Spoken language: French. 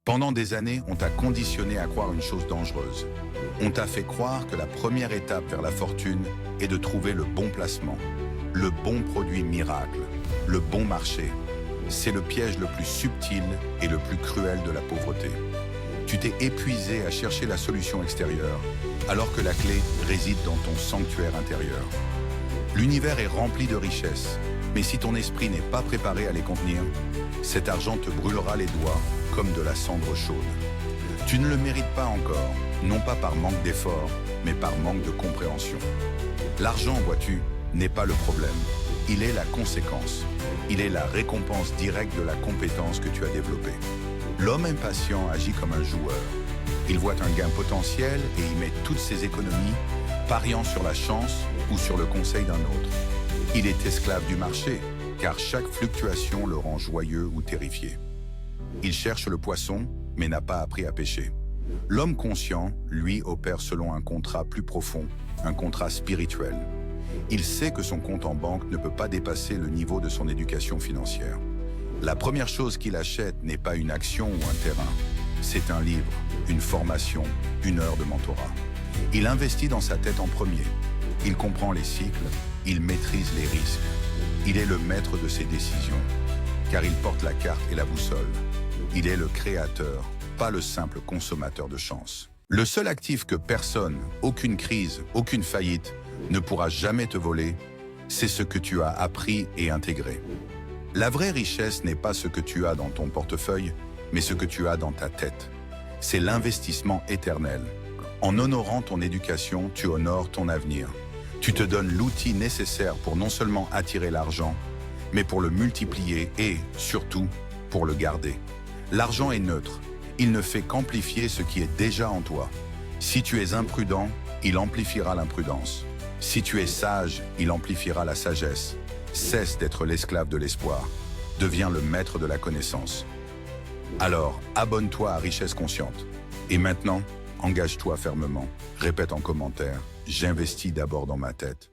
Pendant des années, on t'a conditionné à croire une chose dangereuse. On t'a fait croire que la première étape vers la fortune est de trouver le bon placement, le bon produit miracle, le bon marché. C'est le piège le plus subtil et le plus cruel de la pauvreté. Tu t'es épuisé à chercher la solution extérieure, alors que la clé réside dans ton sanctuaire intérieur. L'univers est rempli de richesses, mais si ton esprit n'est pas préparé à les contenir, cet argent te brûlera les doigts comme de la cendre chaude. Tu ne le mérites pas encore, non pas par manque d'effort, mais par manque de compréhension. L'argent, vois-tu, n'est pas le problème. Il est la conséquence. Il est la récompense directe de la compétence que tu as développée. L'homme impatient agit comme un joueur. Il voit un gain potentiel et y met toutes ses économies, pariant sur la chance ou sur le conseil d'un autre. Il est esclave du marché, car chaque fluctuation le rend joyeux ou terrifié. Il cherche le poisson, mais n'a pas appris à pêcher. L'homme conscient, lui, opère selon un contrat plus profond, un contrat spirituel. Il sait que son compte en banque ne peut pas dépasser le niveau de son éducation financière. La première chose qu'il achète n'est pas une action ou un terrain. C'est un livre, une formation, une heure de mentorat. Il investit dans sa tête en premier. Il comprend les cycles, il maîtrise les risques. Il est le maître de ses décisions, car il porte la carte et la boussole. Il est le créateur, pas le simple consommateur de chance. Le seul actif que personne, aucune crise, aucune faillite, ne pourra jamais te voler, c'est ce que tu as appris et intégré. La vraie richesse n'est pas ce que tu as dans ton portefeuille, mais ce que tu as dans ta tête. C'est l'investissement éternel. En honorant ton éducation, tu honores ton avenir. Tu te donnes l'outil nécessaire pour non seulement attirer l'argent, mais pour le multiplier et, surtout, pour le garder. L'argent est neutre. Il ne fait qu'amplifier ce qui est déjà en toi. Si tu es imprudent, il amplifiera l'imprudence. Si tu es sage, il amplifiera la sagesse. Cesse d'être l'esclave de l'espoir. Deviens le maître de la connaissance. Alors, abonne-toi à Richesse Consciente. Et maintenant, engage-toi fermement. Répète en commentaire, j'investis d'abord dans ma tête.